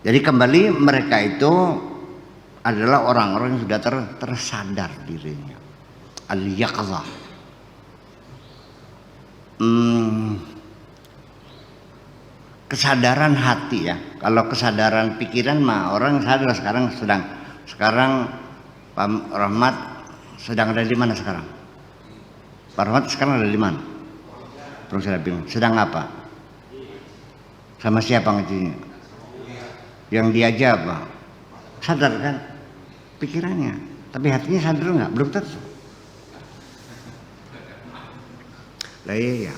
Jadi kembali mereka itu adalah orang-orang yang sudah tersadar dirinya. Al-yaqzah. Kesadaran hati ya. Kalau kesadaran pikiran mah orang sadar sekarang Pak Rahmat sedang ada di mana sekarang? Pak Rahmat sekarang ada di mana? Sedang apa? Sama siapa ngajinya? Yang diajar apa? Sadar kan pikirannya, tapi hatinya sadar nggak? Belum tentu. Lah iya.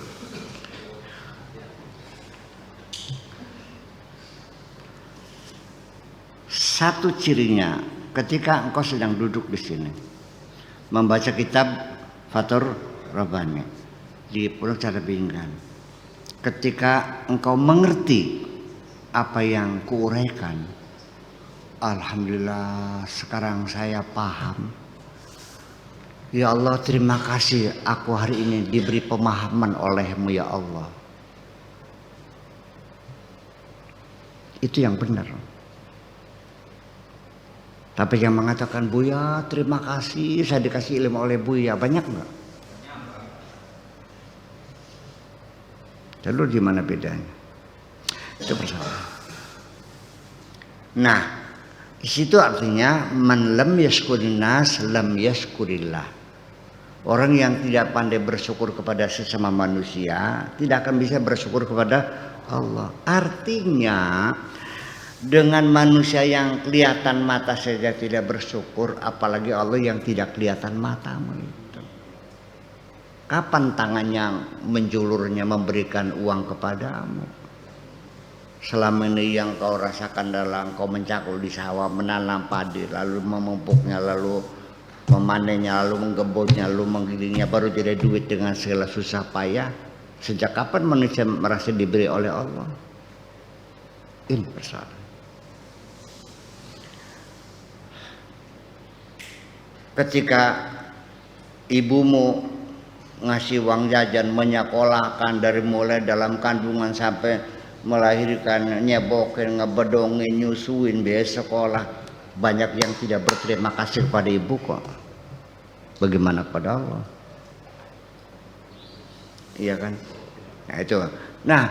Satu cirinya ketika engkau sedang duduk di sini membaca kitab Fathur Rabbani di Pondok Cara Pinggan, ketika engkau mengerti apa yang kuuraikan, alhamdulillah sekarang saya paham. Ya Allah, terima kasih aku hari ini diberi pemahaman oleh-Mu ya Allah. Itu yang benar. Tapi yang mengatakan Buya terima kasih saya dikasih ilmu oleh Buya, banyak enggak? Lalu di mana bedanya? Itu persoalan. Nah, di situ artinya man lam yashkurin nas lam yashkurillah. Orang yang tidak pandai bersyukur kepada sesama manusia tidak akan bisa bersyukur kepada Allah. Artinya dengan manusia yang kelihatan mata saja tidak bersyukur, apalagi Allah yang tidak kelihatan matamu itu. Kapan tangannya menjulurnya memberikan uang kepadamu? Selama ini yang kau rasakan dalam kau mencakul di sawah, menanam padi, lalu memupuknya, lalu memanennya, lalu menggembusnya, lalu menggilinginya, baru jadi duit dengan segala susah payah. Sejak kapan manusia merasa diberi oleh Allah? Ini persoalan. Ketika ibumu ngasih uang jajan, menyekolahkan dari mulai dalam kandungan sampai melahirkan, nyebokin, ngebedongin, nyusuin, biaya sekolah, banyak yang tidak berterima kasih kepada ibu kok. Bagaimana kepada Allah? Iya kan? Nah itu. Nah,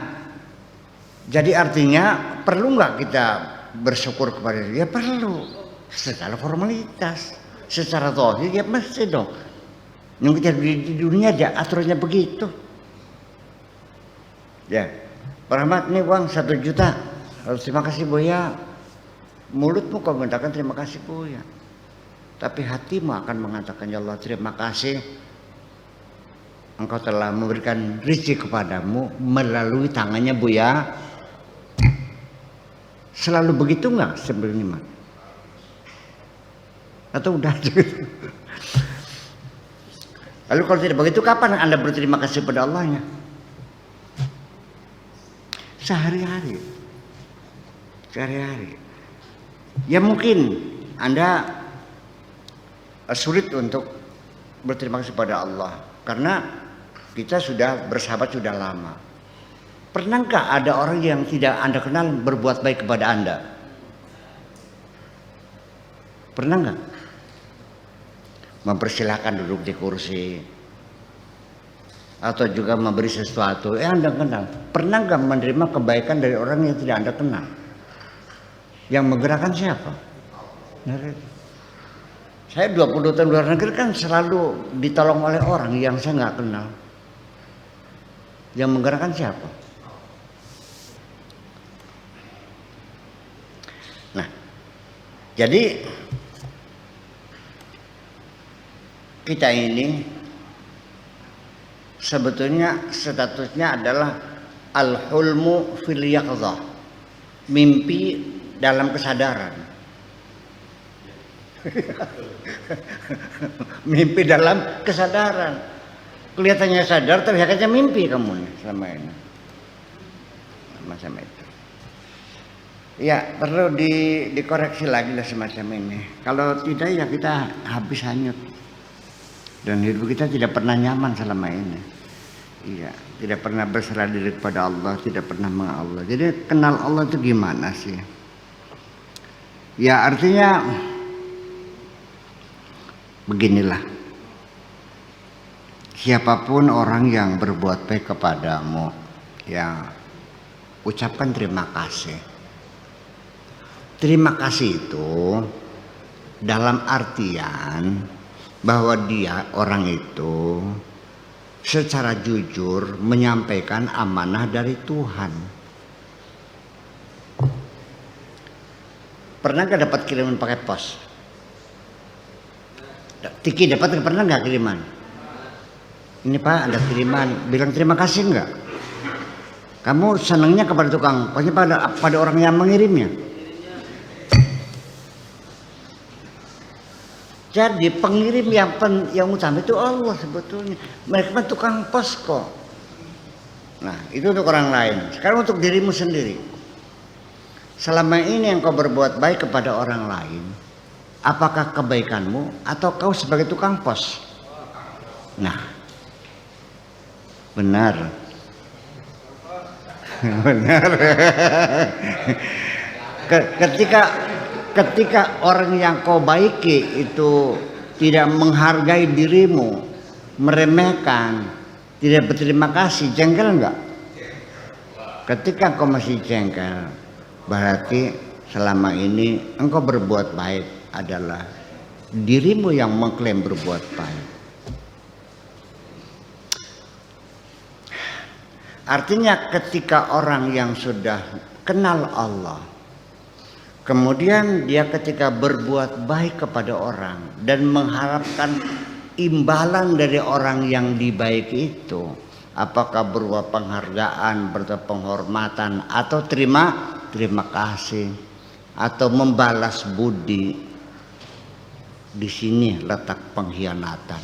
jadi artinya perlu nggak kita bersyukur kepada dia? Ya perlu. Secara formalitas, secara tauhid ya mesti dong. Yang kita di dunia dia aturannya begitu. Ya. Pak Rahmat, ini uang 1 juta. Terima kasih Buya. Mulutmu kau mengatakan terima kasih Buya, tapi hatimu akan mengatakan ya Allah terima kasih engkau telah memberikan rezeki kepadamu melalui tangannya Buya. Selalu begitu nggak sebelumnya? Atau udah? Lalu kalau tidak begitu kapan Anda berterima kasih pada Allahnya? Sehari-hari. Ya mungkin Anda sulit untuk berterima kasih pada Allah karena kita sudah bersahabat sudah lama. Pernahkah ada orang yang tidak Anda kenal berbuat baik kepada Anda? Pernah nggak? Mempersilahkan duduk di kursi, atau juga memberi sesuatu Anda kenal. Pernah nggak menerima kebaikan dari orang yang tidak Anda kenal? Yang menggerakkan siapa? Saya 20 tahun luar negeri kan selalu ditolong oleh orang yang saya nggak kenal. Yang menggerakkan siapa? Nah, jadi kita ini sebetulnya statusnya adalah al-hulmu fil yaqzah, mimpi dalam kesadaran. Mimpi dalam kesadaran. Kelihatannya sadar tapi hakikatnya mimpi kamu nih selama ini. Macam itu. Ya perlu dikoreksi lagi lah semacam ini. Kalau tidak ya kita habis hanyut. Dan hidup kita tidak pernah nyaman selama ini. Iya, tidak pernah berserah diri kepada Allah, tidak pernah mengenal Allah. Jadi kenal Allah itu gimana sih? Ya artinya beginilah, siapapun orang yang berbuat baik kepadamu, ya ucapkan terima kasih. Terima kasih itu dalam artian bahwa dia orang itu secara jujur menyampaikan amanah dari Tuhan. Pernah gak dapat kiriman pakai pos? Tiki dapat, pernah nggak kiriman? Ini Pak ada kiriman, bilang terima kasih nggak? Kamu senangnya kepada tukang posnya pada orang yang mengirimnya? Jadi pengirim yang utama itu Allah sebetulnya. Mereka kan tukang pos kok. Nah itu untuk orang lain. Sekarang untuk dirimu sendiri. Selama ini yang kau berbuat baik kepada orang lain, apakah kebaikanmu atau kau sebagai tukang pos? Nah, benar. Benar. Ketika orang yang kau baiki itu tidak menghargai dirimu, meremehkan, tidak berterima kasih, jengkel enggak? Ketika kau masih jengkel, berarti selama ini engkau berbuat baik adalah dirimu yang mengklaim berbuat baik. Artinya ketika orang yang sudah kenal Allah, kemudian dia ketika berbuat baik kepada orang dan mengharapkan imbalan dari orang yang dibaiki itu, apakah berupa penghargaan, berupa penghormatan, atau terima kasih, atau membalas budi, di sini letak pengkhianatan,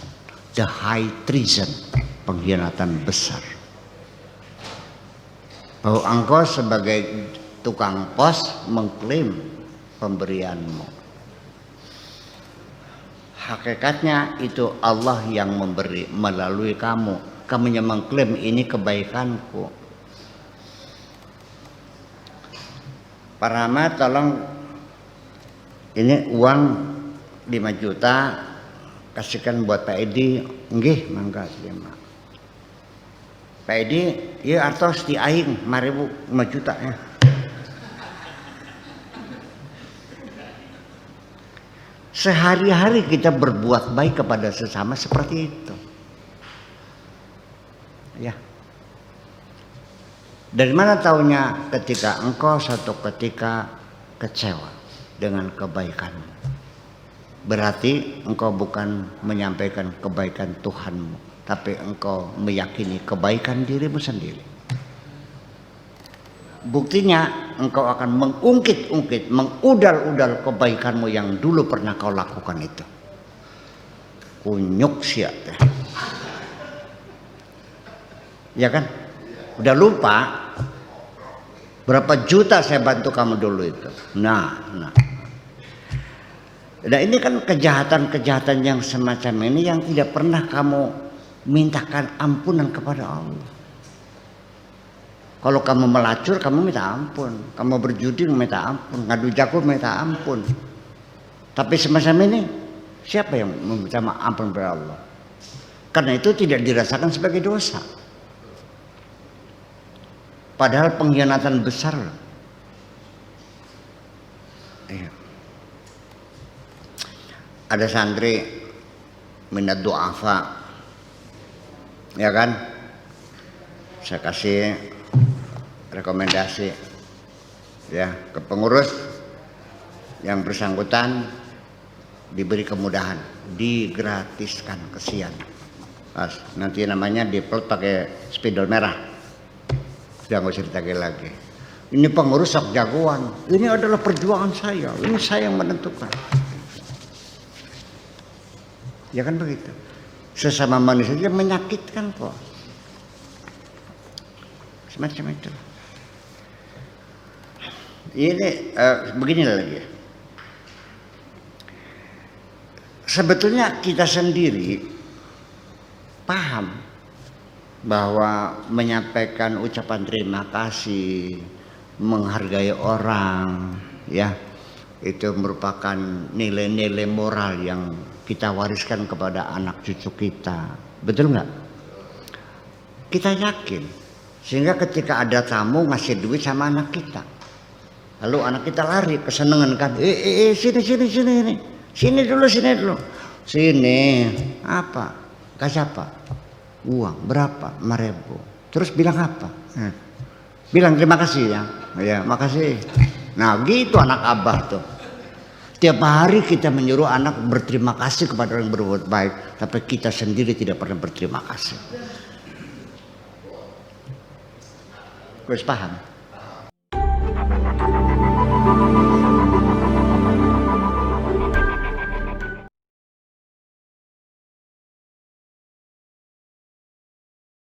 the high treason, pengkhianatan besar. Bahwa engkau sebagai tukang pos mengklaim pemberianmu. Hakikatnya itu Allah yang memberi melalui kamu. Kamu yang mengklaim ini kebaikanku. Pak Rahmat tolong ini uang 5 juta kasihkan buat Pak Edi. Nggih, mangga terima. Pak Edi, ya artos di aing 5 juta ya. Sehari-hari kita berbuat baik kepada sesama seperti itu. Ya. Dari mana taunya ketika engkau suatu ketika kecewa dengan kebaikanmu? Berarti engkau bukan menyampaikan kebaikan Tuhanmu, tapi engkau meyakini kebaikan dirimu sendiri. Buktinya engkau akan mengungkit-ungkit, mengudal-udal kebaikanmu yang dulu pernah kau lakukan itu. Kunyuk siat ya. Ya kan? Udah lupa berapa juta saya bantu kamu dulu itu. Nah. Dan ini kan kejahatan-kejahatan yang semacam ini yang tidak pernah kamu mintakan ampunan kepada Allah. Kalau kamu melacur, kamu minta ampun. Kamu berjudi, minta ampun. Ngadu jago, minta ampun. Tapi semacam ini, siapa yang meminta ampun kepada Allah? Karena itu tidak dirasakan sebagai dosa. Padahal pengkhianatan besar. Iya. Ada santri minat du'afa, ya kan? Saya kasih rekomendasi ya ke pengurus yang bersangkutan, diberi kemudahan, digratiskan, kesian. Pas nanti namanya diplot pakai spidol merah, sudah nggak usah ditagih lagi. Ini pengurus sok jagoan, ini adalah perjuangan saya, ini saya yang menentukan. Ya kan begitu. Sesama manusia dia menyakitkan kok. Semacam itu. Ini begini lagi. Sebetulnya kita sendiri paham bahwa menyampaikan ucapan terima kasih, menghargai orang, ya, itu merupakan nilai-nilai moral yang kita wariskan kepada anak cucu kita. Betul nggak? Kita yakin. Sehingga ketika ada tamu ngasih duit sama anak kita, lalu anak kita lari kesenangan kan, sini. Sini dulu. Sini, apa? Kasih apa? Uang, berapa? 5.000. Terus bilang apa? Bilang terima kasih ya. Ya, makasih. Nah, gitu anak abah tuh. Tiap hari kita menyuruh anak berterima kasih kepada orang yang berbuat baik, tapi kita sendiri tidak pernah berterima kasih. Gue paham?